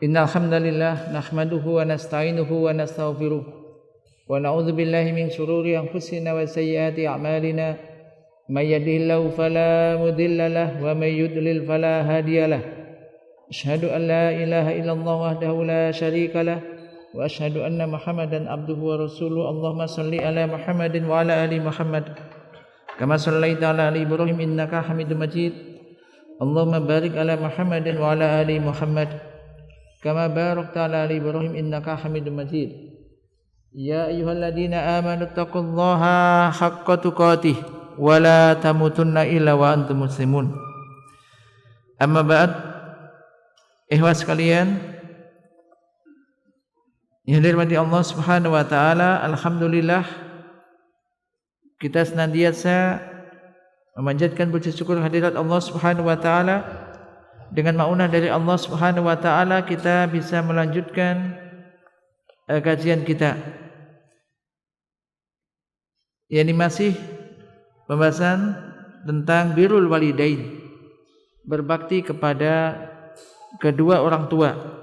Innal hamdalillah nahmaduhu wa nasta'inuhu wa nastaghfiruh wa na'udzu billahi min shururi anfusina wa sayyiati a'malina may yahdihillahu fala mudilla lahu wa may yudlil fala hadiya lahu asyhadu an la ilaha illallah wahdahu la syarika lahu wa asyhadu anna Muhammadan abduhu wa rasuluhu. Allahumma shalli ala Muhammadin wa ala ali Muhammad kama shallaita ala ali Ibrahim innaka Hamidum Majid. Allahumma barik ala Muhammadin wa ala ali Muhammad kama barakta ala ali Ibrahim innaka Hamidum Majid. Ya ayyuhalladzina amanu taqullaha haqqa tuqatih wa la tamutunna illa wa antum muslimun. Amma ba'd, ikhwas sekalian yang dirahmati Allah Subhanahu wa taala, alhamdulillah kita senantiasa memanjatkan puji syukur hadirat Allah Subhanahu wa taala. Dengan maunah dari Allah Subhanahu wa taala kita bisa melanjutkan kajian kita. Ini masih pembahasan tentang birrul walidain, berbakti kepada kedua orang tua.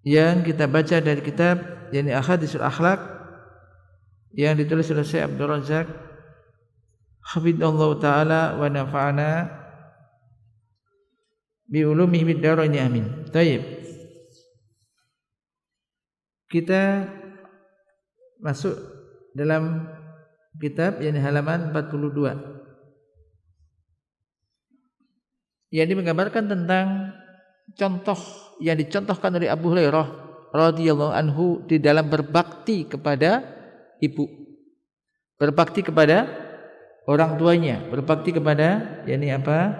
Yang kita baca dari kitab yakni Ahaditsul Akhlaq yang ditulis oleh Syekh Abdul Razak hafidhallahu ta'ala wa nafa'ana bi ulumihi bid darain amin. Baik. Kita masuk dalam kitab yakni halaman 42. Yang menggambarkan tentang contoh yang dicontohkan oleh Abu Hurairah radhiyallahu anhu di dalam berbakti kepada ibu. Berbakti kepada orang tuanya, berbakti kepada yakni apa?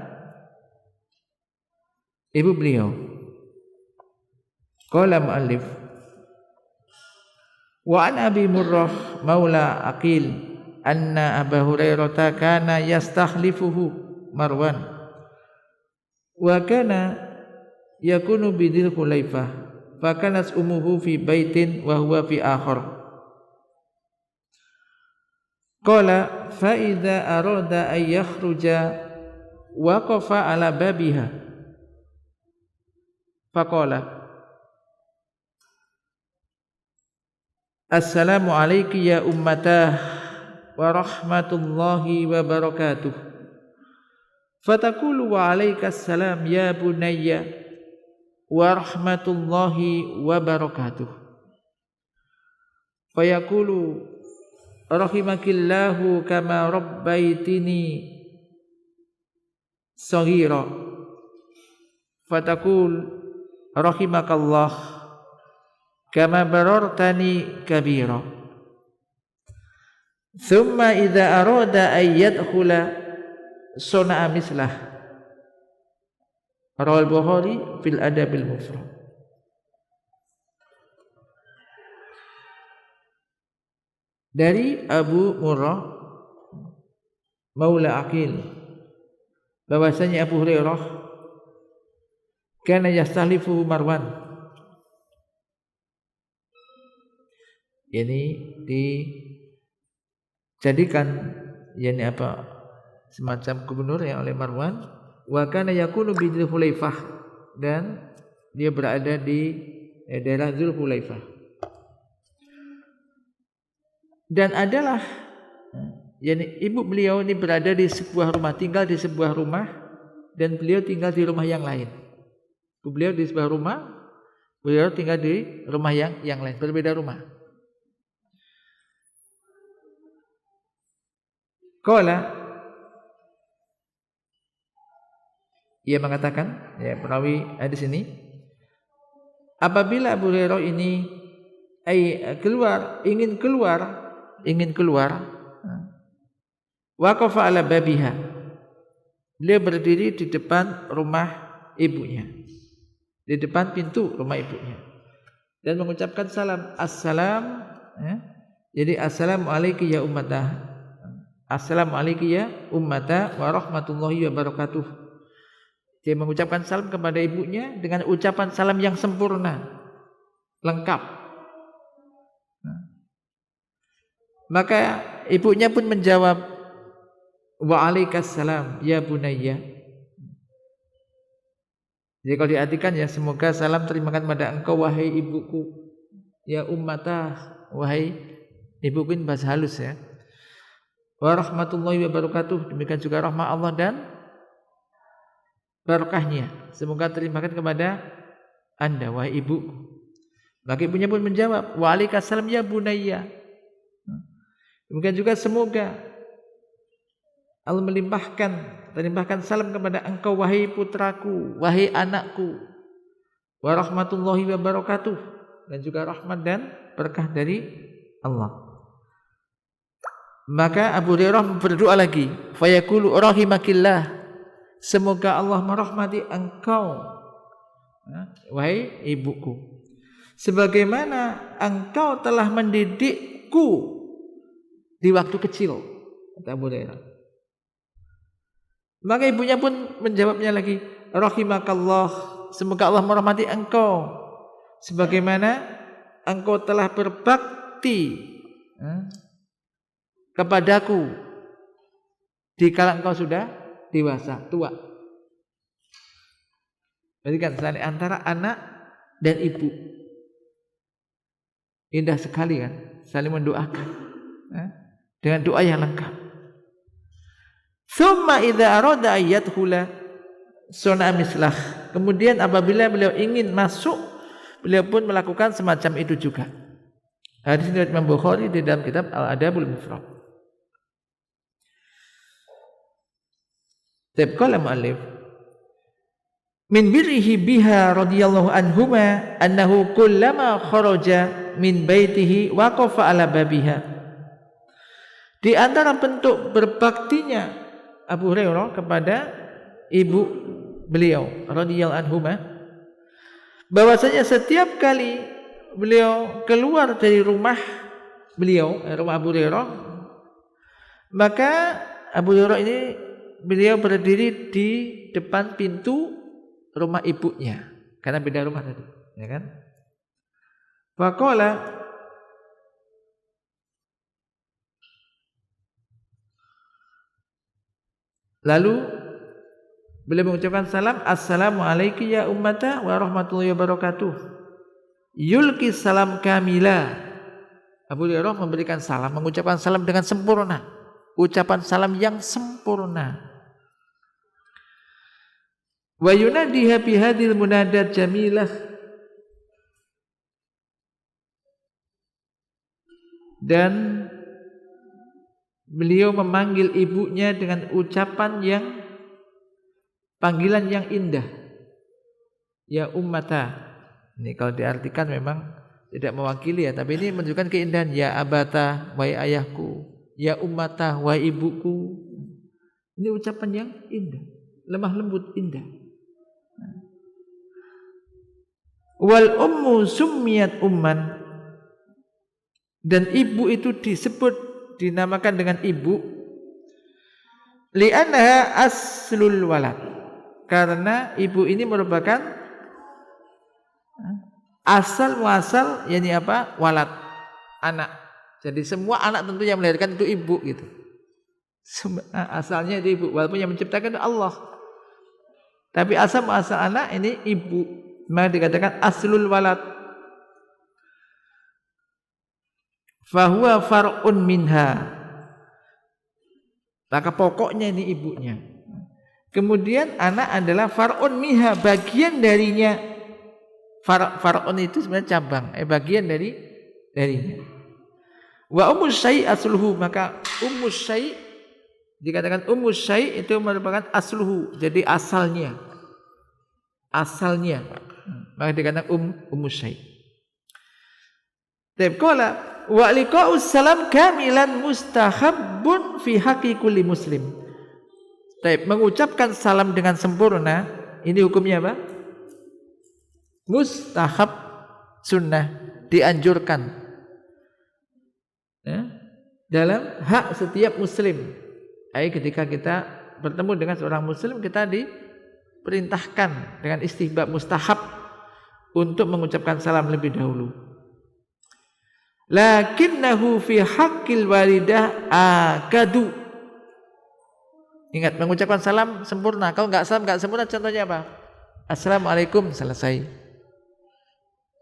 Ibu beliau. Qala muallif wa an Abi Murrah maula Aqil anna Abu Hurairah kana yastakhlifuhu Marwan wa kana yakunu bidil Khulaifah fa kanat ummuhu fi baitin wa huwa fi akhar. Qala fa idza arada ay yakhruja waqafa ala babiha faqala assalamu alayki ya ummatah wa rahmatullahi wa barakatuh fataqulu wa alaykas salam ya bunayya wa rahmatullahi wa barakatuh fayaqulu rahimakillahu kama rabbaitini saghira fataqul rahimakallah kama barartani kabira thumma idza arada ay yadkhula sana'a mislah. Rawal Bukhari fil Adabil Mufrad. Dari Abu Murrah maula Aqil bahwasanya Abu Hurairah kana yastahlifu Marwan, ini dijadikan yakni apa semacam gubernur yang oleh Marwan, wa kana yakunu bi Dzul Hulaifah, dan dia berada di daerah Dzul Hulaifah. Dan adalah yakni ibu beliau ini berada di sebuah rumah, tinggal di sebuah rumah, dan beliau tinggal di rumah yang lain. Ibu beliau di sebuah rumah, beliau tinggal di rumah yang lain, berbeda rumah. Qala, ia mengatakan, ya perawi hadis ini, apabila Abu Hurairah ini ingin keluar waqafa ala babiha, beliau berdiri di depan rumah ibunya, di depan pintu rumah ibunya, dan mengucapkan salam, assalam, ya. Jadi assalamu alayki ya ummatah, assalamu alayki ya ummatah wa rahmatullahi wa barakatuh. Dia mengucapkan salam kepada ibunya dengan ucapan salam yang sempurna, lengkap. Maka ibunya pun menjawab, wa alaikas salam ya bunayya. Jadi kalau diartikan ya, semoga salam terimakan pada engkau wahai ibuku, ya ummatah, wahai ibuku, ini bahasa halus ya. Wa rahmatullahi wa barakatuh, demikian juga rahmat Allah dan barakahnya, semoga terimakan kepada anda wahai ibuku. Maka ibunya pun menjawab, wa alaikassalam ya bunayya. Demikian juga semoga Allah melimpahkan salam kepada engkau wahai putraku, wahai anakku. Wa rahmatullahi wa barakatuh, dan juga rahmat dan berkah dari Allah. Maka Abu Hurairah berdoa lagi, fayaqulu rahimakillah, semoga Allah merahmati engkau wahai ibuku, sebagaimana engkau telah mendidikku di waktu kecil, kata Abu Hurairah. Maka ibunya pun menjawabnya lagi, rahimakallah, semoga Allah merahmati engkau sebagaimana engkau telah berbakti kepadaku dikala engkau sudah dewasa, tua. Jadi kan saling antara anak dan ibu, indah sekali kan, saling mendoakan dengan doa yang lengkap. Summa idza arada ayyathula suna mislah. Kemudian apabila beliau ingin masuk, beliau pun melakukan semacam itu juga. Hadis riwayat Imam Bukhari di dalam kitab Al-Adabul Mufrad. Qala mu'allif min birrihi biha radhiyallahu anhuma annahu kullama kharaja min baitihi waqafa ala babiha. Di antara bentuk berbaktinya Abu Hurairah kepada ibu beliau radhiyallahu anhuma, bahwasanya setiap kali beliau keluar dari rumah beliau, rumah Abu Hurairah, maka Abu Hurairah ini beliau berdiri di depan pintu rumah ibunya, karena beda rumah tadi, ya kan? Faqala, lalu beliau mengucapkan salam, assalamualaikum ya ummata wa rahmatullahi wa barakatuh. Yulki salam kamila. Abu Hurairah memberikan salam, mengucapkan salam dengan sempurna, ucapan salam yang sempurna. Wa yunadiha bihadil munadat jamilah, dan beliau memanggil ibunya dengan ucapan yang, panggilan yang indah, ya ummata. Ini kalau diartikan memang tidak mewakili ya, tapi ini menunjukkan keindahan, ya abata, wahai ayahku, ya ummata, wahai ibuku. Ini ucapan yang indah, lemah lembut, indah. Wal ummu summiyat umman, dan ibu itu dinamakan dengan ibu, li'annaha aslul walad, karena ibu ini merupakan asal muasal, yakni apa? Walad, anak. Jadi semua anak tentu yang melahirkan itu ibu gitu. Asalnya itu ibu, walaupun yang menciptakan itu Allah. Tapi asal muasal anak ini ibu, maka dikatakan aslul walad. Fahuwa far'un minha, maka pokoknya ini ibunya. Kemudian anak adalah far'un minha, bagian darinya. Far'un itu sebenarnya cabang, bagian darinya. Wa ummus syai' asluhu, maka ummus syai' dikatakan ummus syai' itu merupakan asluhu, jadi asalnya. Maka dikatakan ummus syai'. Qala wa liqa'us salam kamilan mustahabbun fi haqqi kulli muslim. Mengucapkan salam dengan sempurna, ini hukumnya apa? Mustahab, sunnah, dianjurkan ya, dalam hak setiap muslim. Ketika kita bertemu dengan seorang muslim, kita diperintahkan dengan istihbab, mustahab, untuk mengucapkan salam lebih dahulu. Lakinnahu fi haqqil walidah akadu. Ingat, mengucapkan salam sempurna. Kalau enggak salam enggak sempurna, contohnya apa? Assalamualaikum, selesai.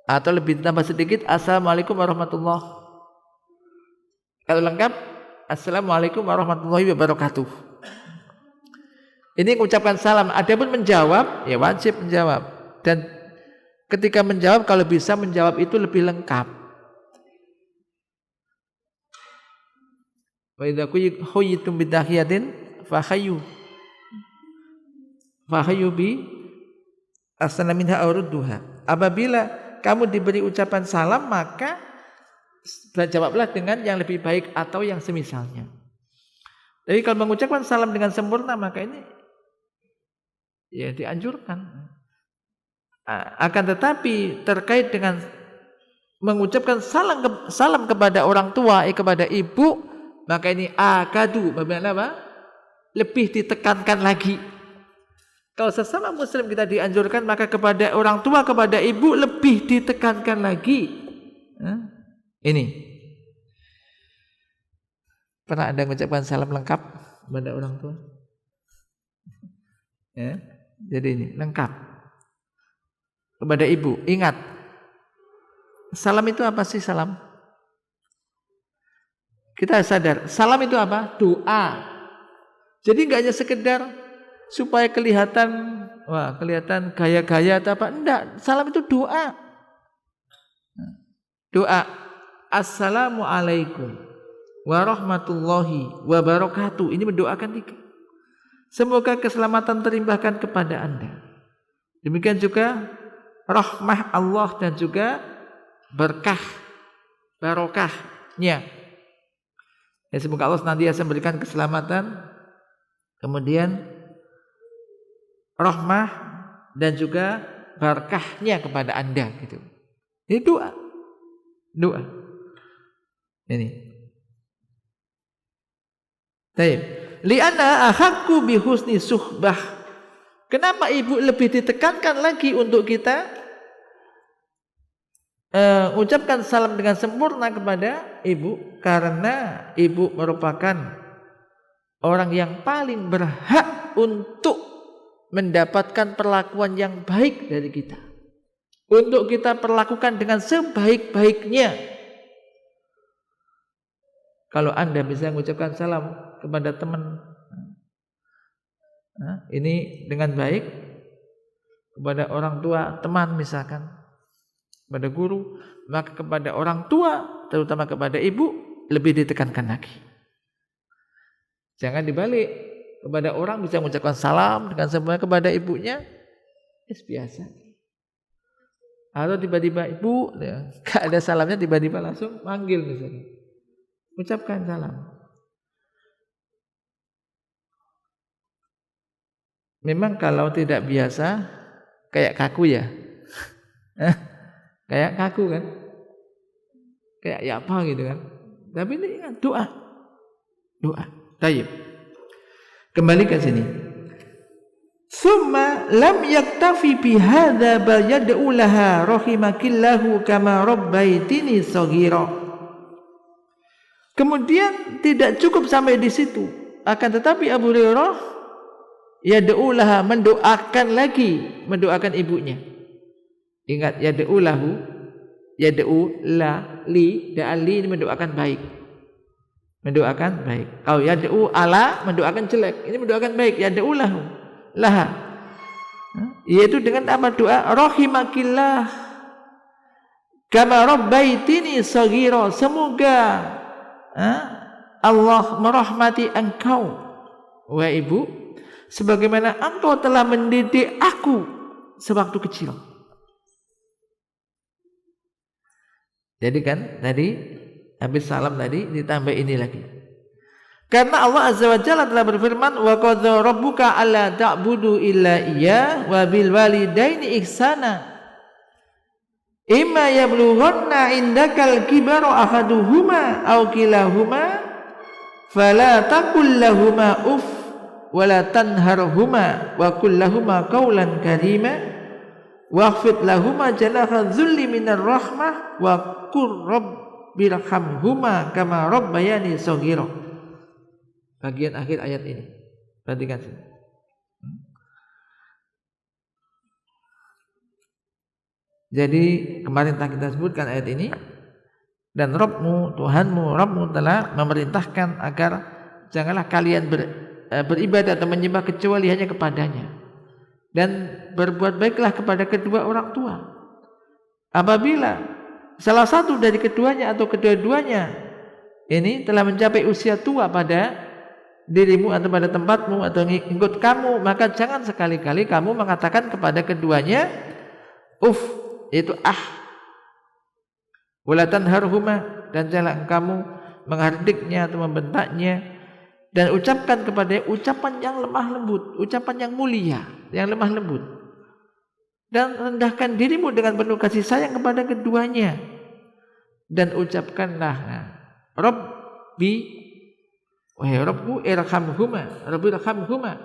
Atau lebih tambah sedikit, Assalamualaikum warahmatullahi. Kalau lengkap, Assalamualaikum warahmatullahi wabarakatuh. Ini mengucapkan salam. Adapun menjawab, ya wajib menjawab. Dan ketika menjawab, kalau bisa menjawab itu lebih lengkap. Wa idza huyitum bidahiyatin fahayyu bi asana minha aw rudduha. Apabila kamu diberi ucapan salam, maka jawablah dengan yang lebih baik atau yang semisalnya. Jadi kalau mengucapkan salam dengan sempurna, maka ini ya dianjurkan. Akan tetapi terkait dengan mengucapkan salam kepada orang tua, kepada ibu, maka ini akadu, bermakna apa? Lebih ditekankan lagi. Kalau sesama muslim kita dianjurkan, maka kepada orang tua, kepada ibu lebih ditekankan lagi. Ini. Pernah Anda mengucapkan salam lengkap kepada orang tua? Ya, jadi ini lengkap. Kepada ibu, ingat. Salam itu apa sih salam? Kita sadar, salam itu apa? Doa. Jadi enggak hanya sekedar supaya kelihatan gaya-gaya atau apa. Enggak, salam itu doa. Doa. Assalamualaikum warahmatullahi wabarakatuh. Ini mendoakan tiga. Semoga keselamatan terlimpahkan kepada Anda. Demikian juga rahmah Allah dan juga barokahnya. Ya, semoga Allah senantiasa memberikan keselamatan, kemudian rahmah dan juga barakahnya kepada Anda gitu. Ini doa. Ini. Baik. Li'anna ahaqqu bi husni suhbah. Kenapa ibu lebih ditekankan lagi untuk kita ucapkan salam dengan sempurna kepada ibu? Karena ibu merupakan orang yang paling berhak untuk mendapatkan perlakuan yang baik dari kita, untuk kita perlakukan dengan sebaik-baiknya. Kalau Anda bisa mengucapkan salam kepada teman ini dengan baik, kepada orang tua teman misalkan, kepada guru, maka kepada orang tua, terutama kepada ibu, lebih ditekankan lagi. Jangan dibalik, kepada orang bisa mengucapkan salam dengan sempurna, kepada ibunya biasa. Atau tiba-tiba ibu, gak ada salamnya, tiba-tiba langsung manggil misalnya, ucapkan salam. Memang kalau tidak biasa, kayak kaku ya. Kayak kaku kan, kayak ya apa gitu kan. Tapi ini ingat doa. Tayyib. Kembali ke sini. Summa lam yaktafi bihadza bal yad'u laha rahimakillahu kama rabbaitini shaghira. Kemudian tidak cukup sampai di situ. Akan tetapi Abu Hurairah yad'u laha, mendoakan ibunya. Ingat, yad'u la li, da'ali ini mendoakan baik. Kalau yad'u ala mendoakan jelek, ini mendoakan baik. Yad'u laha. Yaitu dengan apa doa? Rahimakillah kama rabbaitini shaghira. Semoga Allah merahmati engkau, wahai ibu, sebagaimana engkau telah mendidik aku sewaktu kecil. Jadi kan tadi habis salam tadi ditambah ini lagi. Karena Allah Azza wa Jalla telah berfirman, wa qadza rabbuka alla ta'budu illa iyyah wa bil walidaini ihsana. Imma yablughanna indakal kibara ahaduhuma aw kilahuma fala taqul lahumā uff wa la tanharhuma wa qul lahumā qawlan karīmā waghfid lahumā janāha dzulli minar rahmah wa qur rabbirhamhuma kama rabbayani shaghira. Bagian akhir ayat ini, perhatikan sini. Jadi kemarin telah kita sebutkan ayat ini, dan Rabbmu, Tuhanmu, Rabbmu telah memerintahkan agar janganlah kalian beribadah atau menyembah kecuali hanya kepadanya, dan berbuat baiklah kepada kedua orang tua. Apabila salah satu dari keduanya atau kedua-duanya ini telah mencapai usia tua pada dirimu atau pada tempatmu atau ngikut kamu, maka jangan sekali-kali kamu mengatakan kepada keduanya yaitu wala tanharhuma, dan janganlah kamu menghardiknya atau membentaknya, dan ucapkan kepadanya ucapan yang lemah lembut, ucapan yang mulia, yang lemah lembut, dan rendahkan dirimu dengan penuh kasih sayang kepada keduanya, dan ucapkanlah Rabbi, wahai Rabbku, irhamhuma, Rabbi irhamhuma,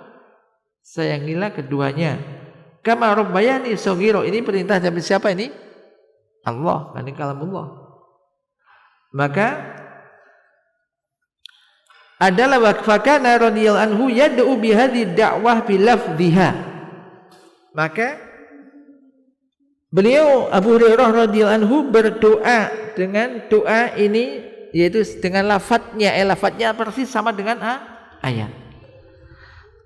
sayangilah keduanya, kama rabbayani shaghira. Ini perintah dari siapa ini? Allah, ini kalamullah. Maka adalah wakfakana radhiyallahu anhu yad'u bihadhi da'wah bilafdhiha. Maka beliau Abu Hurairah radhiyallahu anhu berdoa dengan doa ini, yaitu dengan lafadznya. Lafadznya persis sama dengan ayat.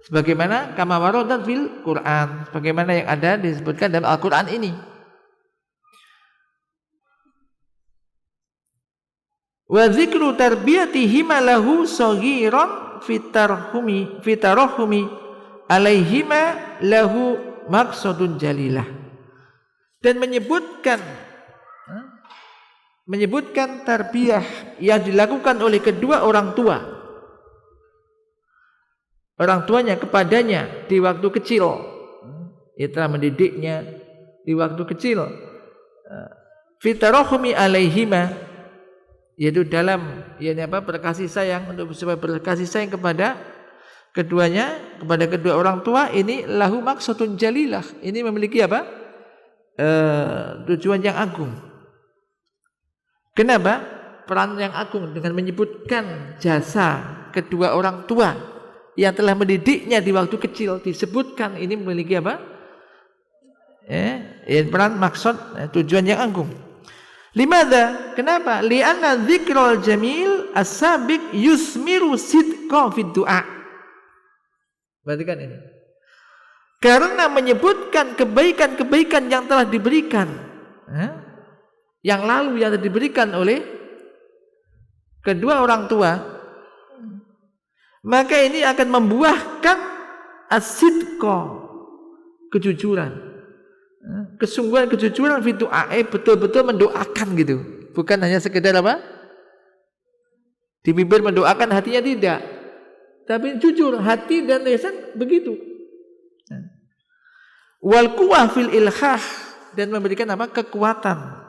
Sebagaimana kama waradat fil Quran, sebagaimana yang ada disebutkan dalam Al-Quran ini. Wa dzikru tarbiyatihima lahu saghiran fitarahumi alaihima lahu maqsadun jalilah. Dan menyebutkan tarbiyah yang dilakukan oleh kedua orang tuanya kepadanya di waktu kecil. Ia telah mendidiknya di waktu kecil. Fitarahumi alaihima, yaitu dalam berkasih sayang, untuk supaya berkasih sayang kepada keduanya, kepada kedua orang tua ini, lahu maqsadun jalilah, ini memiliki tujuan yang agung. Kenapa? Peran yang agung dengan menyebutkan jasa kedua orang tua yang telah mendidiknya di waktu kecil, disebutkan ini memiliki peran, maksud, tujuan yang agung. Limadha? Kenapa? Li'anna dzikrul jamil as-sabiq yusmiru sidqa fid du'a. Perhatikan ini. Karena menyebutkan kebaikan-kebaikan yang telah diberikan, yang lalu yang telah diberikan oleh kedua orang tua, maka ini akan membuahkan as-sidqa, kejujuran. Kesungguhan, kejujuran fi du'a, betul-betul mendoakan gitu. Bukan hanya sekedar di bibir mendoakan, hatinya tidak. Tapi jujur, hati dan lisan begitu. Wal quwwah fil ilhah, dan memberikan kekuatan.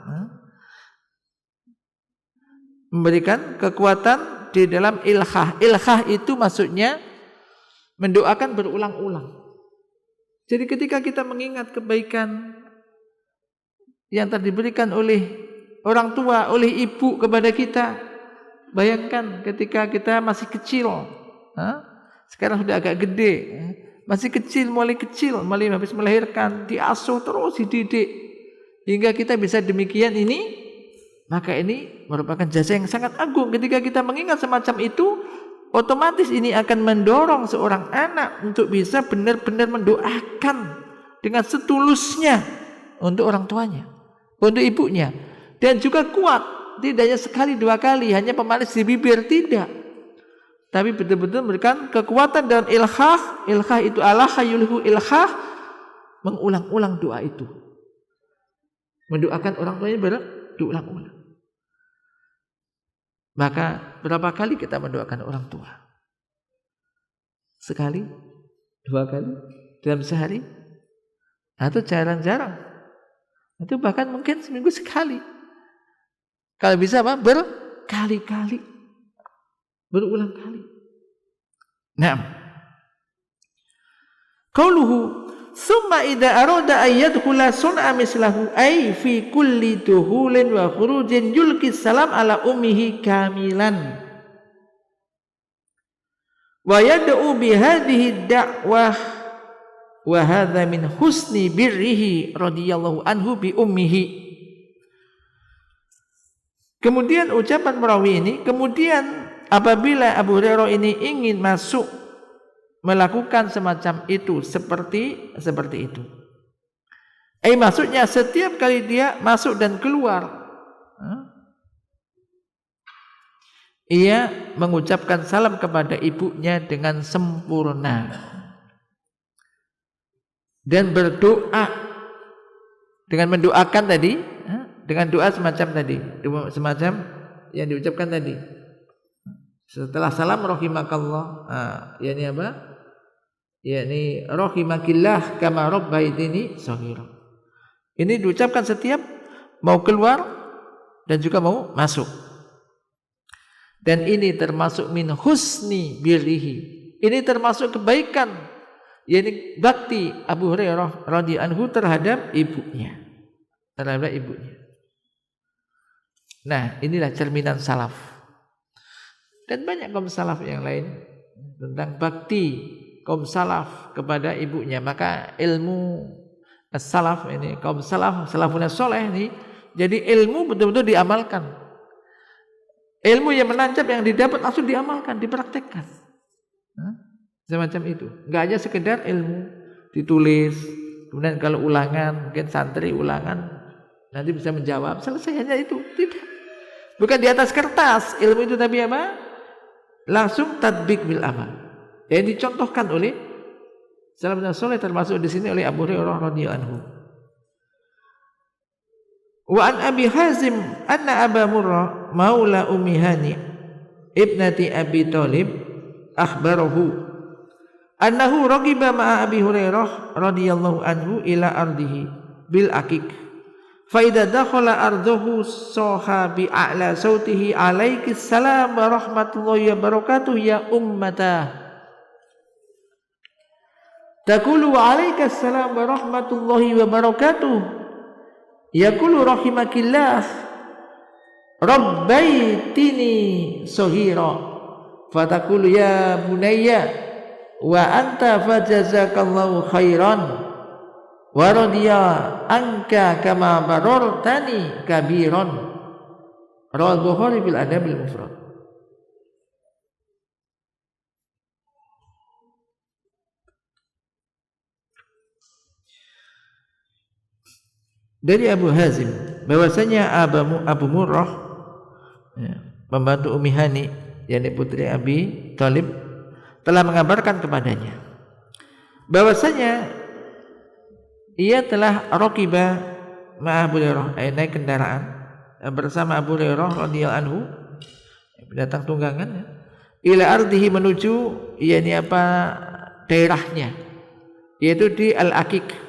Memberikan kekuatan di dalam ilhah. Ilhah itu maksudnya mendoakan berulang-ulang. Jadi ketika kita mengingat kebaikan yang telah diberikan oleh orang tua, oleh ibu kepada kita, bayangkan ketika kita masih kecil, sekarang sudah agak gede, masih kecil, mulai habis melahirkan, diasuh terus, dididik, hingga kita bisa demikian ini, maka ini merupakan jasa yang sangat agung. Ketika kita mengingat semacam itu, otomatis ini akan mendorong seorang anak untuk bisa benar-benar mendoakan dengan setulusnya untuk orang tuanya, untuk ibunya, dan juga kuat, tidak hanya sekali dua kali, hanya pemanis di bibir, tidak, tapi betul-betul memberikan kekuatan dan ilhah. Ilhah itu alaha yulhu ilhah, mengulang-ulang doa itu, mendoakan orang tuanya berulang-ulang. Maka berapa kali kita mendoakan orang tua? Sekali? Dua kali? Dalam sehari? Atau jarang-jarang? Itu bahkan mungkin seminggu sekali. Kalau bisa berkali-kali, berulang kali. Naam. Qauluhu summa idza arada ayyadkhula sun'a mislahu ay fi kulli duhulin wa khurujin yulqi salam ala ummihi kamilan wa yad'u bi hadhihi da'wah wa hadza min husni birrihi radhiyallahu anhu bi ummihi. Kemudian ucapan perawi ini, kemudian apabila Abu Hurairah ini ingin masuk melakukan semacam itu, seperti itu. Maksudnya setiap kali dia masuk dan keluar, ia mengucapkan salam kepada ibunya dengan sempurna dan berdoa dengan mendoakan tadi, dengan doa semacam tadi, semacam yang diucapkan tadi. Setelah salam rahimakallah, yakni apa? Yakni rahimakillah kama rabbaitini shaghira. Ini diucapkan setiap mau keluar dan juga mau masuk. Dan ini termasuk min husni birrihi. Ini termasuk kebaikan, yakni bakti Abu Hurairah radhiyallahu anhu terhadap ibunya. Nah, inilah cerminan salaf. Dan banyak kaum salaf yang lain tentang bakti kaum salaf kepada ibunya. Maka ilmu salaf ini, kaum salaf, salafun saleh ini, jadi ilmu betul-betul diamalkan. Ilmu yang menancap, yang didapat langsung diamalkan, dipraktekkan. Semacam itu. Enggak hanya sekedar ilmu ditulis, kemudian kalau ulangan, mungkin santri ulangan nanti bisa menjawab, selesai, hanya itu. Tidak. Bukan di atas kertas ilmu itu, tapi apa? Langsung tadbik bil amal. Yang dicontohkan oleh salafun saleh, termasuk di sini oleh Abu Hurairah radhiyallahu anhu. Wa an Abi Hazim anna Aba Murrah maula Ummi Hani ibnati Abi Thalib akhbarahu annahu ragiba ma'a Abi Hurairah radhiyallahu anhu ila ardihi bil Aqiq fa idza dakhala ardahu sahabi a'la sautihi alaikis salam wa rahmatullahi wa barakatuh ya ummata taqulu wa alaikas salam wa rahmatullahi wa barakatuh yaqulu rahimakillah rabbaitini shaghira fataqulu ya bunayya wa anta fajazakallahu khairan wa radiya anka kama barartani kabiran. Rawal Bukhari bil Adabil Mufrad. Dari Abu Hazim bahwasanya Abu Murrah, pembantu Ummi Hani, yakni putri Abi Thalib, telah mengabarkan kepadanya bahwasanya ia telah raqiba ma'a Abu Hurairah, naik kendaraan bersama Abu Hurairah radhiyallahu anhu, datang tunggangan, ila ardihi, menuju yakni apa, daerahnya, yaitu di Al-Aqiq.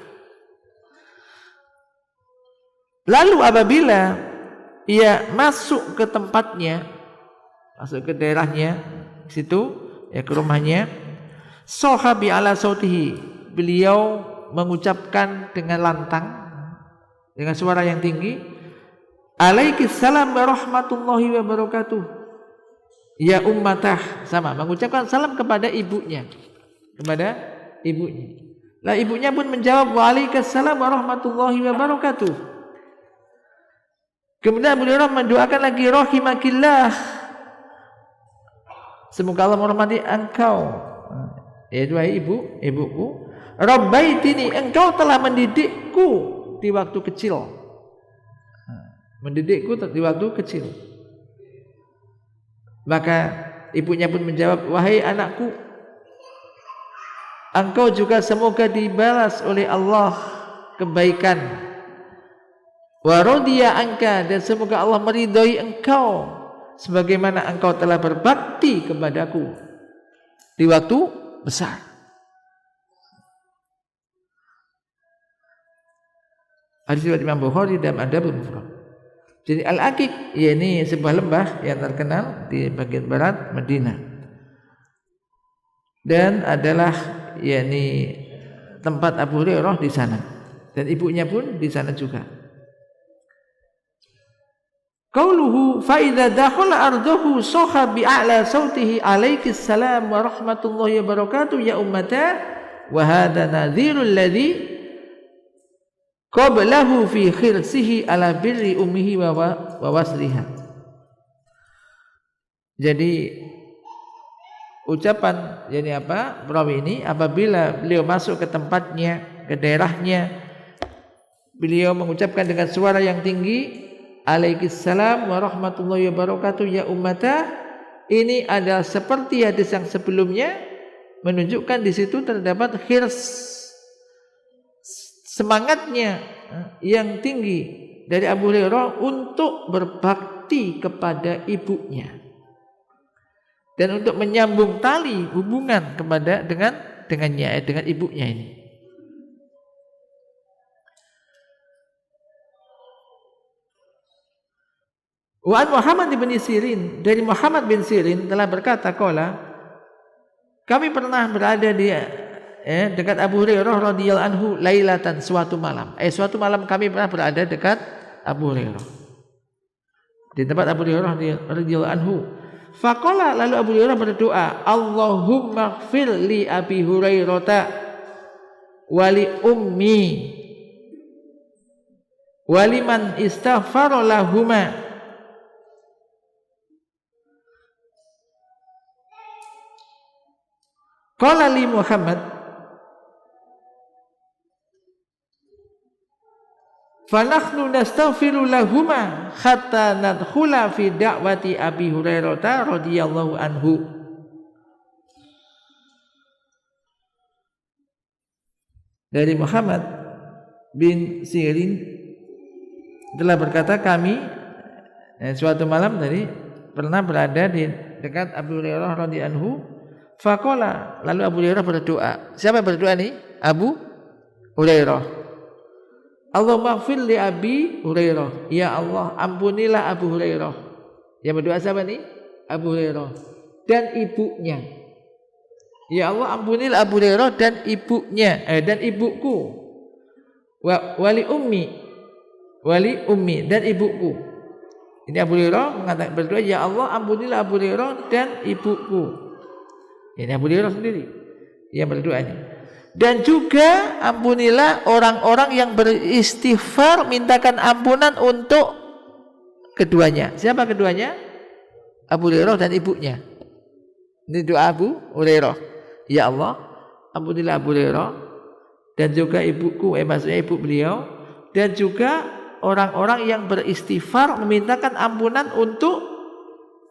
Lalu apabila ia masuk ke tempatnya, masuk ke daerahnya, situ, ya, ke rumahnya, sahabi ala sautihi, beliau mengucapkan dengan lantang, dengan suara yang tinggi, alaikis salam wa rahmatullahi wa barakatuh ya ummatah, sama, mengucapkan salam kepada ibunya, Lah ibunya pun menjawab wa alaikas salam wa rahmatullahi wa barakatuh. Kemudian Abu Hurairah mendoakan lagi rahimakillah, semoga Allah merahmati engkau, yaitu ibuku, rabbaitini, engkau telah mendidikku di waktu kecil. Mendidikku di waktu kecil. Maka ibunya pun menjawab, wahai anakku, engkau juga semoga dibalas oleh Allah kebaikan. Wa radiya anka, dan semoga Allah meridhai engkau sebagaimana engkau telah berbakti kepadaku di waktu besar. Hadis riwayat Imam Bukhari dalam Adabul Mufrad. Jadi Al-Aqiq, ya, ini sebuah lembah yang terkenal di bagian barat Madinah, dan adalah yakni tempat Abu Hurairah di sana, dan ibunya pun di sana juga. Qauluhu fa idza dakhala ardahu saha bi a'la sautihi alaikis salam wa rahmatullahi wa barakatuh ya ummata wa hadha nadhirul ladzi qablahu fi khirsihi ala birri ummihi wa wasliha. Jadi ucapan jadi apa? Perawi ini apabila beliau masuk ke tempatnya, ke daerahnya, beliau mengucapkan dengan suara yang tinggi, Alaikissalam warahmatullahi wabarakatuh ya ummata. Ini adalah seperti hadis yang sebelumnya, menunjukkan di situ terdapat khirs, semangatnya yang tinggi dari Abu Hurairah untuk berbakti kepada ibunya dan untuk menyambung tali hubungan kepada dengan ibunya ini. Wa Muhammad bin Sirin, dari Muhammad bin Sirin telah berkata qala, kami pernah berada di dekat Abu Hurairah radhiyallahu anhu lailatan, suatu malam. Suatu malam kami pernah berada dekat Abu Hurairah, di tempat Abu Hurairah radhiyallahu anhu. Faqala, lalu Abu Hurairah berdoa, Allahumma ighfir li Abi Hurairah wa li ummi wa liman istaghfara lahuma. Qala li Muhammad, fanahnu nastaghfiru lahuma hatta nadkhula fi da'wati Abi Hurairah radhiyallahu anhu. Dari Muhammad bin Sirin telah berkata, kami suatu malam tadi pernah berada di dekat Abu Hurairah radhiyallahu anhu. Faqala, lalu Abu Hurairah berdoa. Siapa yang berdoa nih? Abu Hurairah. Allahumma ighfir li Abi Hurairah. Ya Allah, ampunilah Abu Hurairah. Yang berdoa siapa nih? Abu Hurairah dan ibunya. Ya Allah, ampunilah Abu Hurairah dan ibunya, dan ibuku. Wali ummi dan ibuku. Ini Abu Hurairah mengatakan berdoa, ya Allah, ampunilah Abu Hurairah dan ibuku. Ini Abu Hurairah sendiri yang berdoa ini. Dan juga ampunilah orang-orang yang beristighfar, mintakan ampunan untuk keduanya. Siapa keduanya? Abu Hurairah dan ibunya. Ini doa Abu Hurairah. Ya Allah, ampunilah Abu Hurairah dan juga ibuku, maksudnya ibu beliau, dan juga orang-orang yang beristighfar memintakan ampunan untuk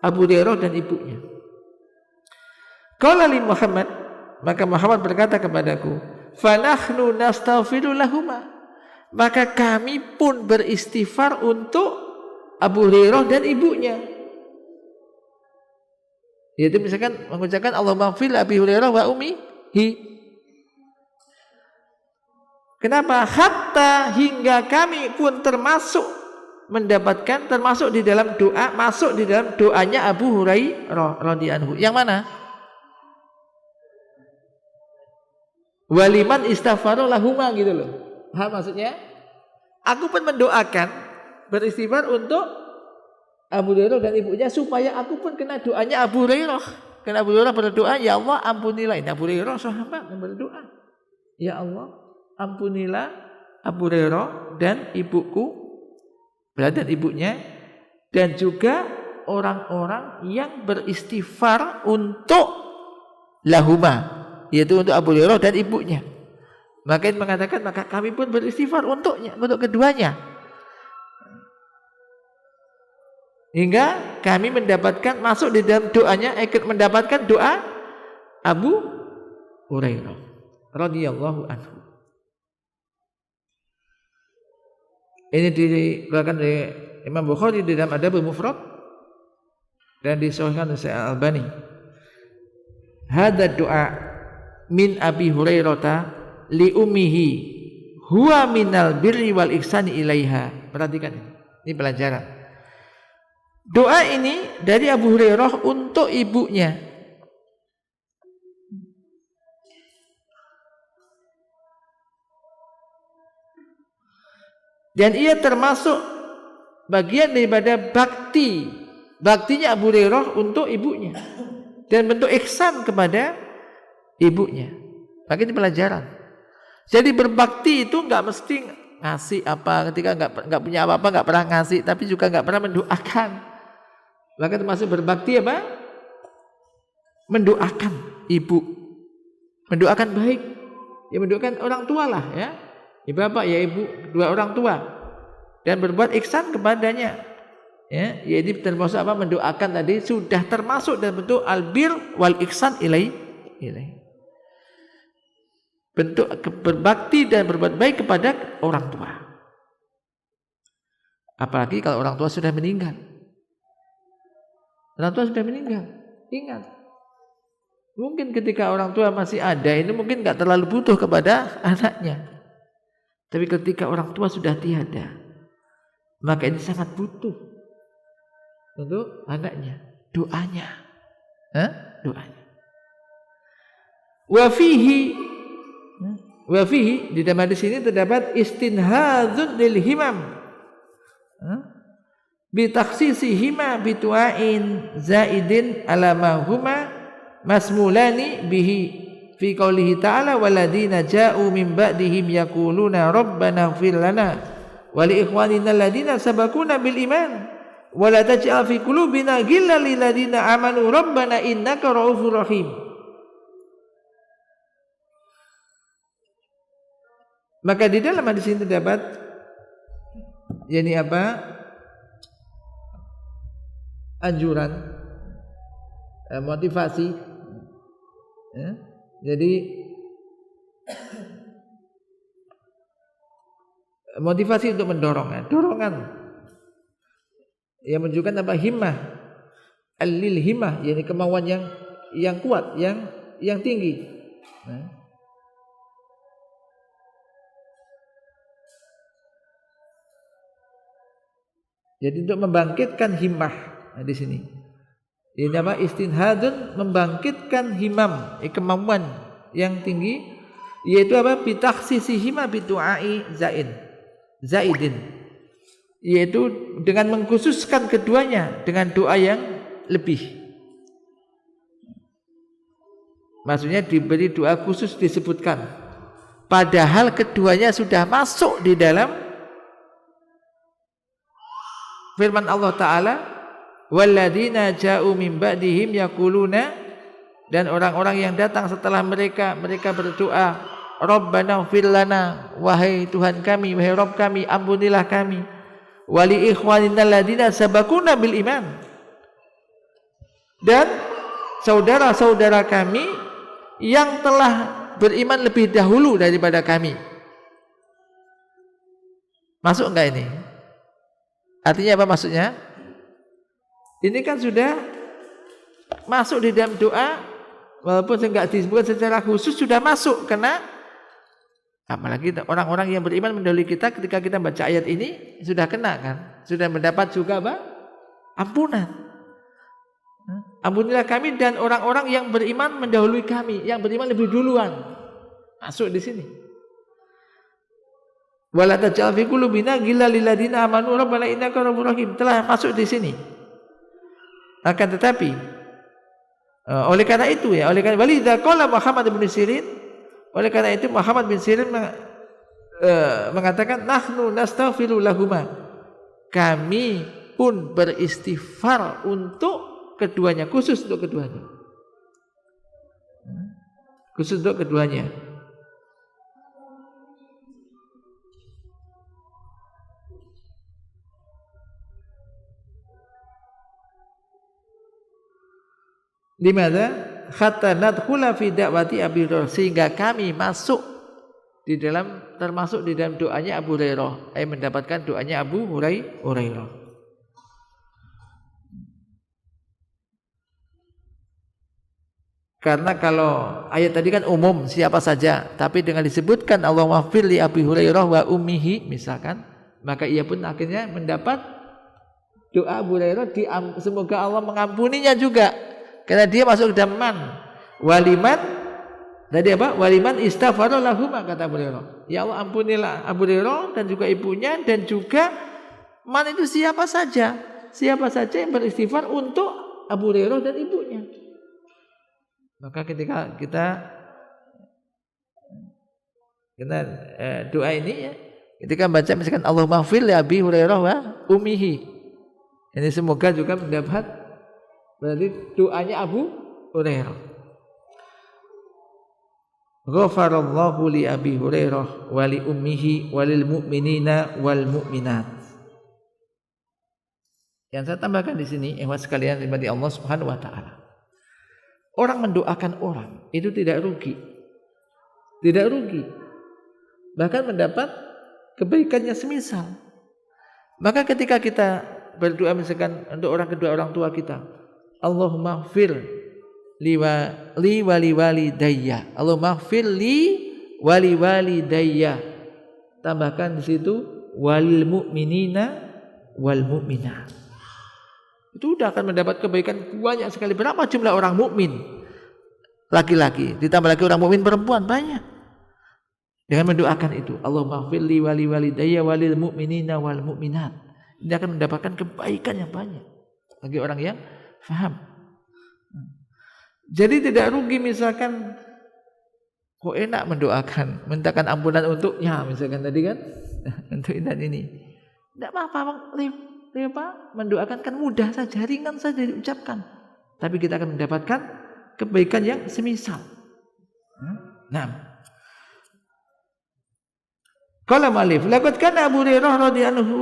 Abu Hurairah dan ibunya. Qala li Muhammad, maka Muhammad berkata kepadaku, fanahnu nastaghfiru lahuma, maka kami pun beristighfar untuk Abu Hurairah dan ibunya. Yaitu misalkan mengucapkan Allahumma ighfir li Abi Hurairah wa ummihi. Kenapa? Hatta, hingga kami pun termasuk di dalam doa, masuk di dalam doanya Abu Hurairah radhiyallahu anhu. Yang mana? Waliman istaghfaru lahuma, gitu loh. Maksudnya aku pun mendoakan, beristighfar untuk Abu Hurairah dan ibunya, supaya aku pun kena doanya Abu Hurairah. Karena Abu Hurairah berdoa, ya Allah ampunilah. Ini Abu Hurairah sahabat yang berdoa, ya Allah ampunilah Abu Hurairah dan ibuku, dan ibunya, dan juga orang-orang yang beristighfar untuk lahuma, yaitu untuk Abu Hurairah dan ibunya. Maka mengatakan, maka kami pun beristighfar untuknya, untuk keduanya, hingga kami mendapatkan, masuk di dalam doanya, ikut mendapatkan doa Abu Hurairah radhiyallahu anhu. Ini dikeluarkan dari Imam Bukhari di dalam Adabul Mufrad dan disahihkan oleh Syekh Al-Albani. Hadza doa min Abi Hurairah li ummihi huwa minal birri wal ihsani ilaiha. Perhatikan ini pelajaran. Doa ini dari Abu Hurairah untuk ibunya. Dan ia termasuk bagian daripada baktinya Abu Hurairah untuk ibunya, dan bentuk ihsan kepada ibunya. Maka ini pelajaran. Jadi berbakti itu nggak mesti ngasih apa, ketika nggak punya apa-apa nggak pernah ngasih, tapi juga nggak pernah mendoakan. Maka termasuk berbakti apa? Mendoakan ibu, mendoakan baik, ya mendoakan orang tua lah ya, bapak ya ibu, dua orang tua, dan berbuat ihsan kepadanya. Ya, yaitu termasuk apa? Mendoakan tadi sudah termasuk dalam bentuk albir wal ihsan ilai. Bentuk berbakti dan berbuat baik kepada orang tua. Apalagi kalau orang tua sudah meninggal. Orang tua sudah meninggal. Ingat, mungkin ketika orang tua masih ada, ini mungkin gak terlalu butuh kepada anaknya. Tapi ketika orang tua sudah tiada, maka ini sangat butuh untuk anaknya. Doanya. Doanya. Wa fihi di dalam hadis ini terdapat istinhadzun lil himam bi takhsisihima bi tu'ain zaidin ala ma huma masmulani bihi fi qoulihi ta'ala waladina ja'u min ba'dihim yaquluna rabbana ighfir lana wa li ikhwanina alladina sabaquna bil iman wa la taj'al fi qulubina ghillan lil ladina amanu rabbana innaka ra'ufur rahim. Maka di dalam hadis ini terdapat yakni apa? Anjuran, motivasi. Ya. Jadi motivasi untuk mendorong, dorongan yang menunjukkan apa? Himmah, al-lil himmah, yakni kemauan yang kuat, yang tinggi. Nah. Jadi untuk membangkitkan himmah di sini. Ini apa? Istinhadun, membangkitkan himam, kemampuan yang tinggi, yaitu apa? Bitakhsisihima bitu'ai zaidin. Yaitu dengan mengkhususkan keduanya dengan doa yang lebih. Maksudnya diberi doa khusus disebutkan. Padahal keduanya sudah masuk di dalam firman Allah Ta'ala, walladzina ja'u min ba'dihim yaquluna, dan orang-orang yang datang setelah mereka berdoa, Rabbana ighfir lana, wahai Tuhan kami, wahai Rabb kami, ampunilah kami, wali ikhwanina alladzina sabaquna bil iman, dan saudara-saudara kami yang telah beriman lebih dahulu daripada kami. Masuk enggak ini? Artinya apa maksudnya? Ini kan sudah masuk di dalam doa, walaupun enggak disebutkan secara khusus, sudah masuk. Karena apalagi orang-orang yang beriman mendahului kita, ketika kita baca ayat ini sudah kena kan, sudah mendapat juga apa? Ampunan. Ampunilah kami dan orang-orang yang beriman mendahului kami, yang beriman lebih duluan. Masuk di sini. Wala taj'al fi qulubina ghillan lil ladzina amanu rabbana innaka ra'ufur rahim, telah masuk di sini. Akan tetapi oleh karena itu oleh karena walidza qala Muhammad bin Sirin, oleh karena itu Muhammad bin Sirin mengatakan nahnu nastaghfiru lahuma, kami pun beristighfar untuk keduanya, khusus untuk keduanya. Khusus untuk keduanya. Dimana hatta nadkhula fi da'wati Abi Hurairah, sehingga kami masuk di dalam, termasuk di dalam doanya Abu Hurairah, mendapatkan doanya Abu Hurairah. Karena kalau ayat tadi kan umum siapa saja, tapi dengan disebutkan Allahumma ighfir li Abi Hurairah wa ummihi misalkan, maka ia pun akhirnya mendapat doa Abu Hurairah, semoga Allah mengampuninya juga. Karena dia masuk ke dalam man. Waliman tadi apa? Waliman istaghfara lahuma, kata Abu Hurairah. Ya Allah, ampunilah Abu Hurairah dan juga ibunya, dan juga man itu siapa saja yang beristighfar untuk Abu Hurairah dan ibunya. Maka ketika kita Kita doa ini ya, ketika baca misalkan Allahumma ighfir li Abi Hurairah wa ummihi. Ini semoga juga mendapat berarti doanya Abu Hurairah. Ghafarallahu li Abi Hurairah wa li ummihi wa lil mu'minina wal mu'minat. Yang saya tambahkan di sini, ikhwas sekalian dimati Allah Subhanahu wa taala. Orang mendoakan orang itu tidak rugi. Tidak rugi. Bahkan mendapat kebaikannya semisal. Maka ketika kita berdoa misalkan untuk kedua orang tua kita, Allahumma ighfir li wa li walidayya. Allahumma ighfir li wa li walidayya. Tambahkan di situ walil mu'minina wal mu'minat. Itu sudah akan mendapat kebaikan banyak sekali. Berapa jumlah orang mukmin laki-laki, ditambah lagi orang mukmin perempuan banyak. Dengan mendoakan itu, Allahumma ighfir li wa li walidayya walil mu'minina wal mu'minat. Ini akan mendapatkan kebaikan yang banyak bagi orang yang faham. Jadi tidak rugi misalkan kok enak mendoakan, mintakan ampunan untuknya misalkan tadi kan untuk ini. Tidak apa-apa, mendoakan kan mudah saja, ringan saja diucapkan. Tapi kita akan mendapatkan kebaikan yang semisal. Nah, qala malif laqad kana Abu Hurairah radhiyallahu anhu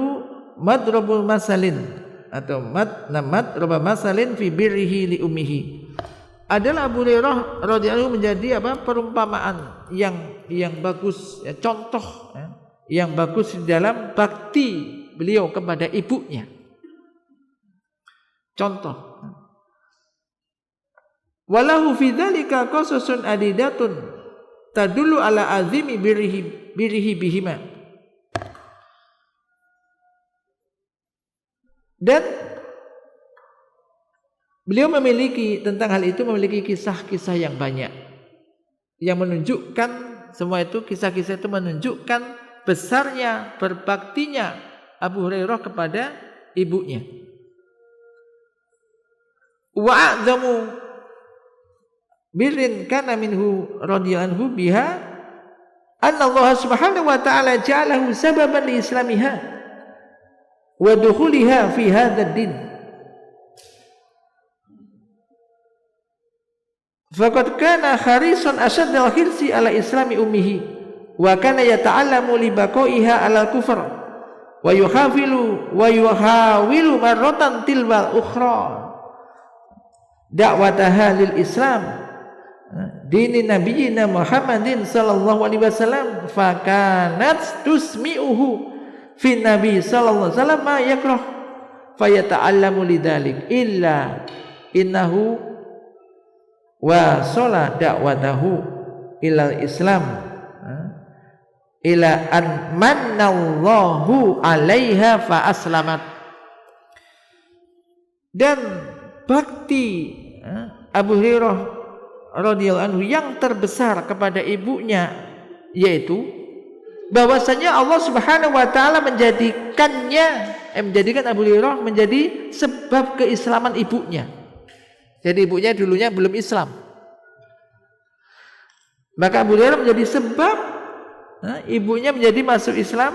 madrabul masalin atau madraba masalin fi birrihi li ummihi. Adalah Abu Hurairah radhiyallahu anhu menjadi perumpamaan yang bagus, ya, contoh ya, yang bagus di dalam bakti beliau kepada ibunya. Contoh. Walahu fi dzalika qasasun adidatun tadullu ala azimi birrihi bihima. Dan beliau memiliki tentang hal itu memiliki kisah-kisah yang banyak yang menunjukkan semua itu, kisah-kisah itu menunjukkan besarnya berbaktinya Abu Hurairah kepada ibunya. Wa a'zamu birrin kana minhu radhiyallahu anhu biha anna Allah Subhanahu wa ta'ala ja'alahu sababan li islamiha wa dukhuliha fi hadzal din. Faqad kana harisan ashaddal hirsi ala islami ummihi wa kana yata'allamu li baqaiha ala kufr wa yuhawilu marratan tilwal ukhra da'wataha lil Islam dini nabiyina Muhammadin sallallahu alaihi wasallam fakanat tusmi'uhu fi nabi sallallahu alaihi wasallam ma yakrah fayata'allamu lidzalik illa innahu wa sala da'watahu ilal Islam ila an mannallahu 'alaiha fa aslamat. Dan bakti Abu Hurairah radhiyallahu anhu yang terbesar kepada ibunya yaitu bahwasanya Allah Subhanahu wa taala menjadikan Abu Hurairah menjadi sebab keislaman ibunya. Jadi ibunya dulunya belum Islam. Maka Abu Hurairah menjadi sebab ibunya menjadi masuk Islam,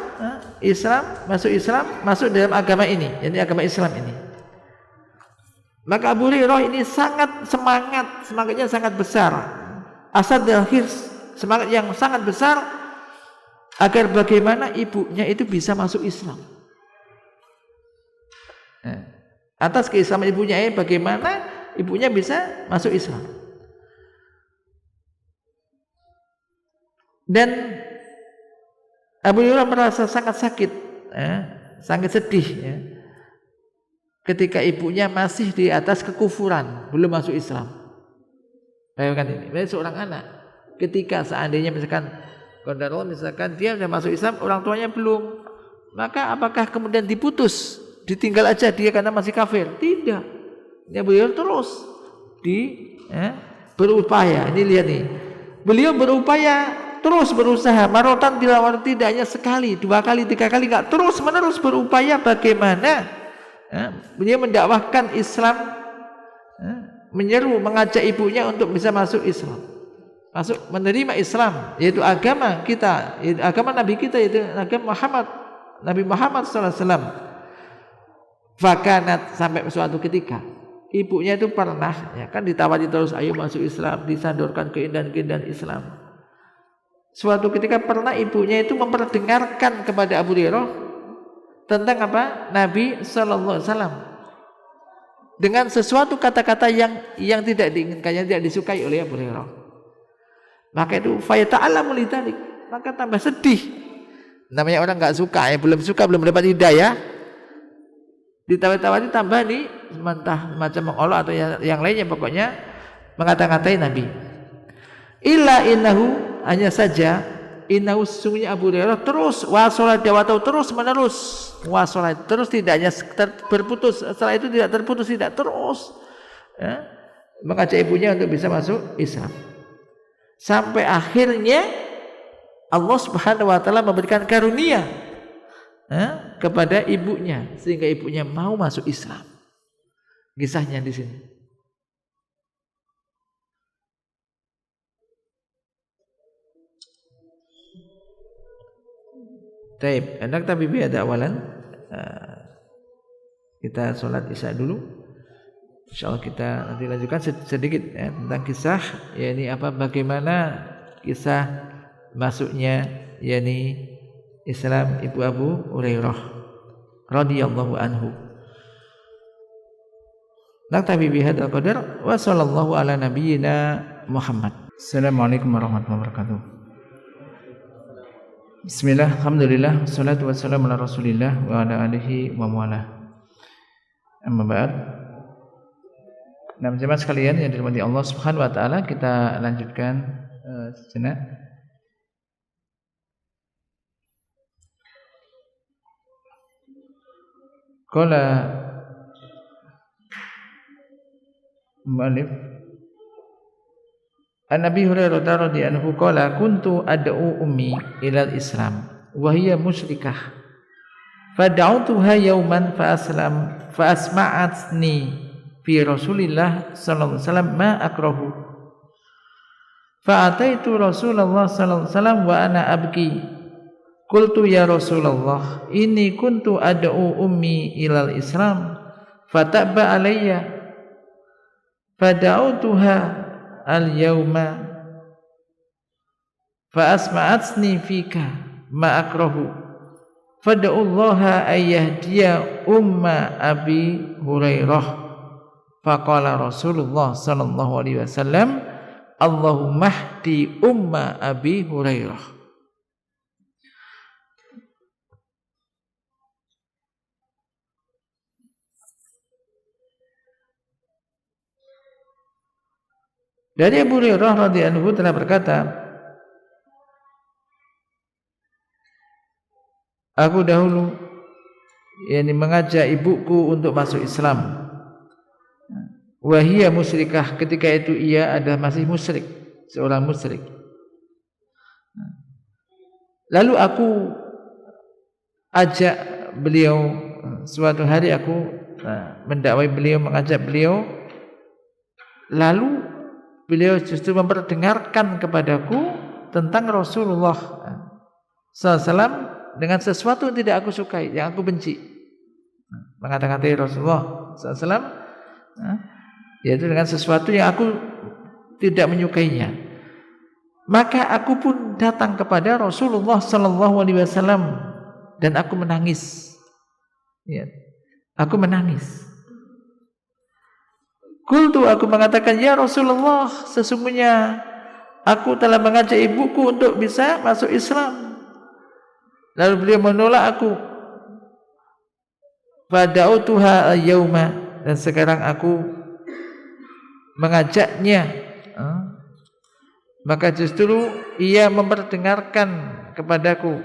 masuk dalam agama ini, jadi agama Islam ini. Maka Abu Hurairah ini semangatnya sangat besar. Asadul hirs, semangat yang sangat besar agar bagaimana ibunya itu bisa masuk Islam. Atas keislaman ibunya bagaimana ibunya bisa masuk Islam. Dan Abu Hurairah merasa sangat sakit, sangat sedih ketika ibunya masih di atas kekufuran, belum masuk Islam. Bayangkan ini, seorang anak ketika seandainya misalkan dia sudah masuk Islam, orang tuanya belum, maka apakah kemudian diputus, ditinggal aja dia karena masih kafir? Tidak. Abu Hurairah terus berupaya. Ini lihat nih, beliau berupaya terus berusaha, marotan tilawar, tidak hanya sekali, 2 kali, 3 kali, enggak, terus menerus berupaya bagaimana beliau mendakwahkan Islam, menyeru, mengajak ibunya untuk bisa masuk Islam. masuk menerima Islam, yaitu agama kita, yaitu agama Nabi kita, yaitu agama Nabi Muhammad sallallahu alaihi wasallam. Fakanat, sampai suatu ketika ibunya itu pernah, ya kan, ditawari terus, ayo masuk Islam, disandorkan keindahan-keindahan Islam. Suatu ketika pernah ibunya itu memperdengarkan kepada Abu Hurairah tentang apa? Nabi sallallahu alaihi wasallam dengan sesuatu kata-kata yang tidak diinginkan, yang tidak disukai oleh Abu Hurairah. Maka itu fayata'alamu lidzalik, maka tambah sedih. Namanya orang enggak suka, ya belum suka, belum dapat hidayah, ditawari-tawari tambah nih mentah macam mengolok atau yang lainnya, pokoknya mengata-ngatai Nabi. Illa innahu, hanya saja innahu, sesungguhnya Abu Hurairah terus wasolat dawatau, terus menerus wasolat, terus tidak hanya berputus, setelah itu tidak terputus, tidak terus, ya, mengajak ibunya untuk bisa masuk Islam, sampai akhirnya Allah Subhanahu wa taala memberikan karunia kepada ibunya sehingga ibunya mau masuk Islam. Kisahnya di sini. Taib, enak tapi ada awalan. Kita sholat isya dulu. Insyaallah kita nanti lanjutkan sedikit ya, tentang kisah, yakni apa, bagaimana kisah masuknya yakni Islam ibu Abu Hurairah radhiyallahu anhu. Naktabi bihadzal qadar wa sallallahu ala nabiyyina Muhammad. Assalamualaikum warahmatullahi wabarakatuh. Bismillah, alhamdulillah, wassalatu wassalamu ala rasulillah wa ala alihi wa mawalah. Amma ba'd. Nah, jemaah sekalian yang dirahmati Allah Subhanahu wa taala, kita lanjutkan sejenak. Qala mu'allif An Abi Hurairah radhiyallahu anhu qala kuntu ad'u ummi ila al-Islam wa hiya musyrikah fad'autuha yawman fa asma'atni fi Rasulillah sallallahu alaihi wasallam ma akrahu fa ataitu Rasulullah sallallahu alaihi wasallam wa ana abki qultu ya Rasulullah inni kuntu ad'u ummi ila al-Islam fataba alayya fad'autuha al-yawma fa asma'atni fika ma akrahu fad'ullaha ayyahdiya umma Abi Hurairah faqala Rasulullah sallallahu alaihi wasallam Allahumma hdi umma Abi Hurairah. Dari Abu Hurairah radhiyallahu anhu telah berkata, aku dahulu yakni mengajak ibuku untuk masuk Islam. Wahia musyrikah, ketika itu ia adalah masih musyrik, seorang musyrik. Lalu aku ajak beliau, suatu hari aku mendakwai beliau, mengajak beliau, lalu beliau justru memperdengarkan kepadaku tentang Rasulullah SAW dengan sesuatu yang tidak aku sukai, yang aku benci. Mengata-ngatai Rasulullah SAW, yaitu dengan sesuatu yang aku tidak menyukainya. Maka aku pun datang kepada Rasulullah SAW dan aku menangis. Ya, aku menangis. Qultu, aku mengatakan, ya Rasulullah, sesungguhnya aku telah mengajak ibuku untuk bisa masuk Islam. Lalu beliau menolak aku. Fada'utuha al-yawma, dan sekarang aku mengajaknya. Maka justru ia memperdengarkan kepadaku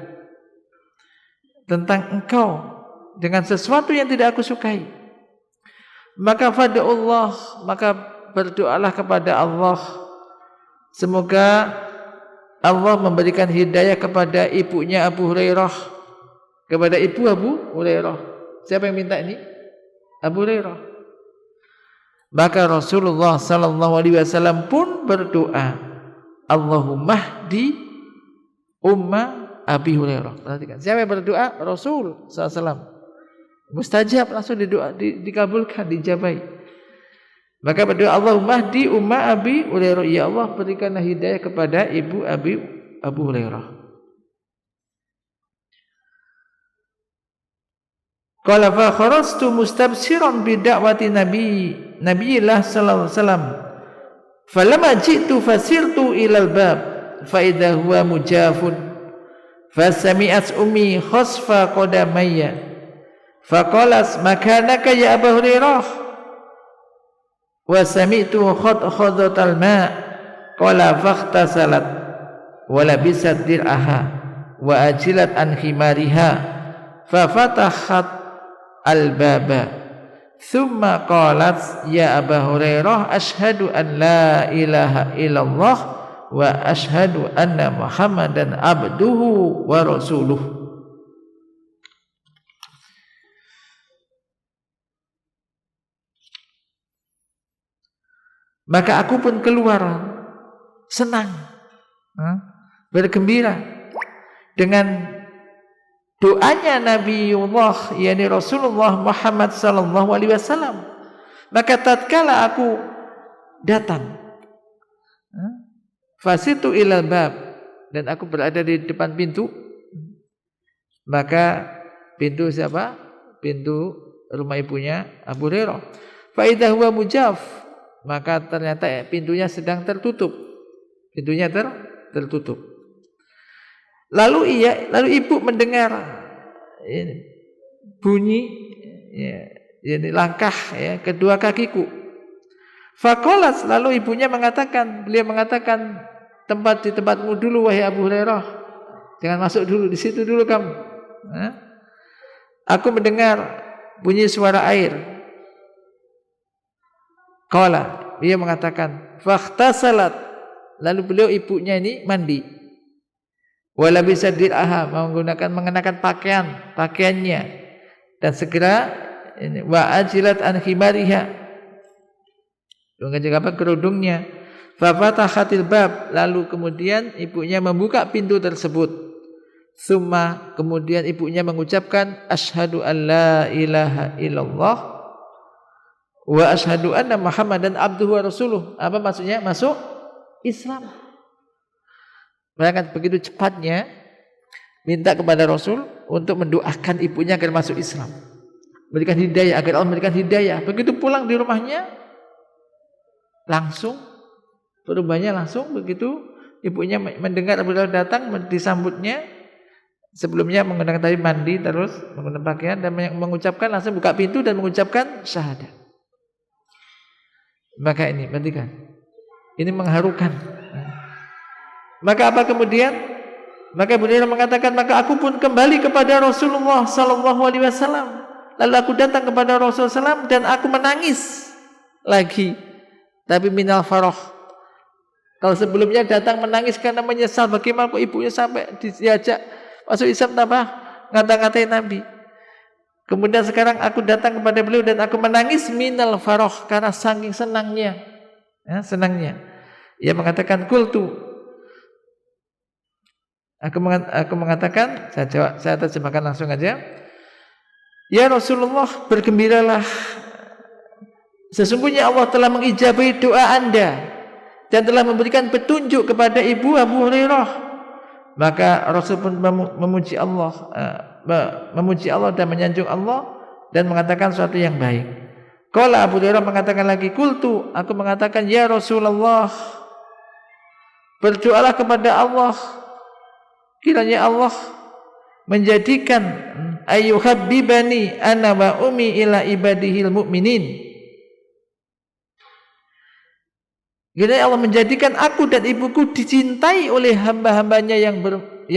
tentang engkau dengan sesuatu yang tidak aku sukai. Maka fada'ullah, maka berdoalah kepada Allah, semoga Allah memberikan hidayah kepada ibunya Abu Hurairah, kepada ibu Abu Hurairah. Siapa yang minta ini? Abu Hurairah. Maka Rasulullah sallallahu alaihi wasallam pun berdoa, Allahumma hdi umma Abi Hurairah. Perhatikan, siapa yang berdoa? Rasul SAW. Mustajab, langsung didoa, dikabulkan, dijabai. Maka berdoa Allahumma hdi umma Abi Hurairah, ya Allah berikanlah hidayah kepada ibu Abu Hurairah. Qala fa kharastu mustabsiran bi da'wati nabiyillah sallallahu alaihi wasallam. Falamma ji'tu fasirtu ila al-bab fa idza huwa mujafun. Fasami'at ummi khasfa qadamayya. Faqalat makanaka ya Abu Hurairah. Wa sami'tu khadkhadat al-ma'. Qala fakhtasalat wa labisat dir'aha wa ajilat an khimariha. Fa fatahat al-baba thumma qalat ya Abu Hurairah ashhadu an la ilaha illallah wa ashhadu anna Muhammadan abduhu wa rasuluh. Maka aku pun keluar senang, bergembira dengan doanya Nabiullah, yakni Rasulullah Muhammad sallallahu alaihi wasallam. Maka tatkala aku datang, fasitu ilal bab, dan aku berada di depan pintu, maka pintu siapa? Pintu rumah ibunya Abu Hurairah. Fa idza huwa mujaf, maka ternyata pintunya sedang tertutup. Pintunya tertutup. Lalu ibu mendengar bunyi langkah kedua kakiku. Faqalat, lalu ibunya mengatakan, beliau mengatakan, di tempatmu dulu wahai Abu Hurairah. Jangan masuk dulu, di situ dulu kamu. Aku mendengar bunyi suara air. Qala, dia mengatakan, fakhtasalat, lalu beliau ibunya ini mandi. Wala bisa dir'aha, mengenakan pakaiannya, dan segera wa ajilat an khimariha, kerudungnya. Fa fatahatil bab, lalu kemudian ibunya membuka pintu tersebut. Summa, kemudian ibunya mengucapkan asyhadu an la ilaha illallah wa asyhadu anna Muhammadan abduhu wa rasuluh. Apa maksudnya? Masuk Islam. Mereka begitu cepatnya minta kepada Rasul untuk mendoakan ibunya agar masuk Islam, berikan hidayah, agar Allah memberikan hidayah. Begitu pulang di rumahnya, langsung perubahannya langsung. Begitu ibunya mendengar Abu Hurairah datang, disambutnya. Sebelumnya menggunakan tadi mandi, terus menggunakan pakaian dan mengucapkan, langsung buka pintu dan mengucapkan syahadat. Maka ini perhatikan, ini mengharukan. Maka apa kemudian? Maka Abu Hurairah mengatakan, maka aku pun kembali kepada Rasulullah sallallahu alaihi wasallam. Lalu aku datang kepada Rasulullah SAW dan aku menangis lagi. Tapi minal farah. Kalau sebelumnya datang menangis karena menyesal, bagaimana kok ibunya sampai diajak masuk Islam tanpa ngata-ngatain Nabi. Kemudian sekarang aku datang kepada beliau dan aku menangis minal farah, karena saking senangnya. Senangnya. Ia mengatakan qultu, Aku mengatakan, saya terjemahkan langsung aja. Ya Rasulullah, bergembiralah. Sesungguhnya Allah telah mengijabahi doa Anda dan telah memberikan petunjuk kepada ibu Abu Hurairah. Maka Rasul pun memuji Allah dan menyanjung Allah dan mengatakan sesuatu yang baik. Qala Abu Hurairah mengatakan lagi, qultu, aku mengatakan, ya Rasulullah, berdoalah kepada Allah, kiranya Allah menjadikan ayyuhabbibani ana wa ummi ila ibadihil mu'minin. Kiranya Allah menjadikan aku dan ibuku dicintai oleh hamba-hambanya yang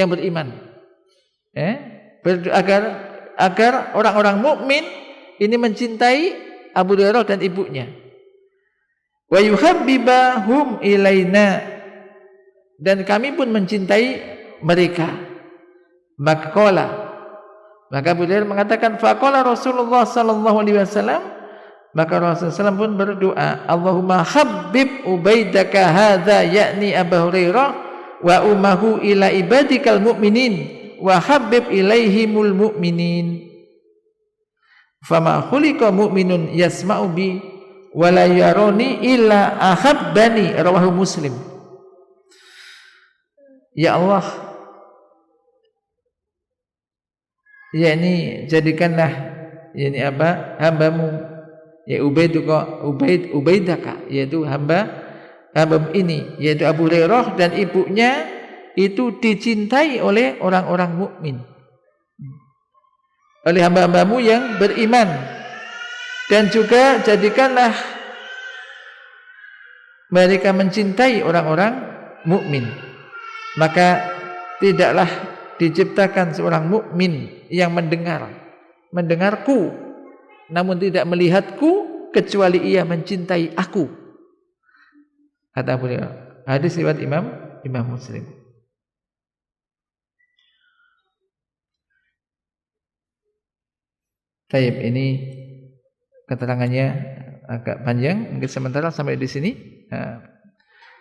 beriman. Agar orang-orang mukmin ini mencintai Abu Hurairah dan ibunya. Wa yuhabbibahum ilaina, dan kami pun mencintai mereka. Maka Abu Hurairah mengatakan, faqala Rasulullah sallallahu alaihi wasallam, Maka Rasulullah SAW pun berdoa, Allahumma habbib ubaidaka hadza yakni Abu Hurairah wa umahu ila ibadikal mu'minin wa habbib ilaihimul mu'minin. Fama khuliqa mu'minun yasma'u bi wa la yarani illa ahabbani, rawahu Muslim. Ya Allah, yakni jadikanlah yakni apa? Hambamu ya Ubaidaka, yaitu hamba ini, yaitu Abu Hurairah dan ibunya itu dicintai oleh orang-orang mukmin, oleh hamba-hambamu yang beriman, dan juga jadikanlah mereka mencintai orang-orang mukmin. Maka tidaklah diciptakan seorang mukmin yang mendengarku namun tidak melihatku kecuali ia mencintai aku, kata Abu Hurairah. Hadis riwayat Imam Muslim. Taib, ini keterangannya agak panjang, mungkin sementara sampai di sini.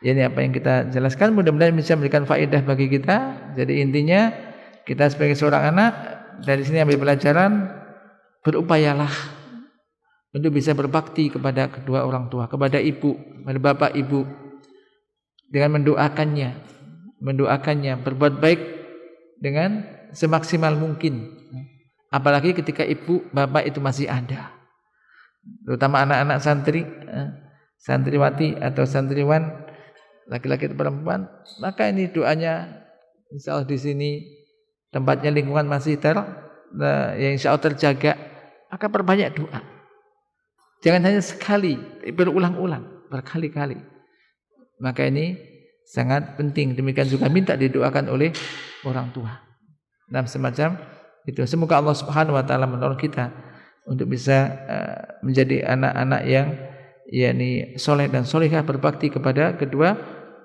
Ini apa yang kita jelaskan, mudah-mudahan bisa memberikan faedah bagi kita. Jadi intinya kita sebagai seorang anak dari sini ambil pelajaran, berupayalah untuk bisa berbakti kepada kedua orang tua, kepada ibu, kepada bapak ibu, dengan mendoakannya, berbuat baik dengan semaksimal mungkin. Apalagi ketika ibu bapak itu masih ada, terutama anak-anak santriwati atau santriwan, laki-laki atau perempuan, maka ini doanya insya Allah di sini tempatnya, lingkungan masih yang insya Allah terjaga, maka perbanyak doa. Jangan hanya sekali, berulang-ulang, berkali-kali. Maka ini sangat penting. Demikian juga minta didoakan oleh orang tua. Nah, semacam itu. Semoga Allah Subhanahu wa taala menolong kita untuk bisa menjadi anak-anak yang yakni soleh dan solihah, berbakti kepada kedua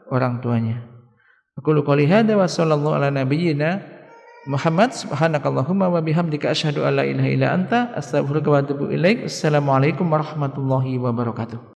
orang tuanya. Aku qouli hadza wa sallallahu ala nabiyyina Muhammad, subhanakallahumma wa bihamdika asyhadu an la ilaha illa anta astaghfiruka wa atubu ilaik. Assalamualaikum warahmatullahi wabarakatuh.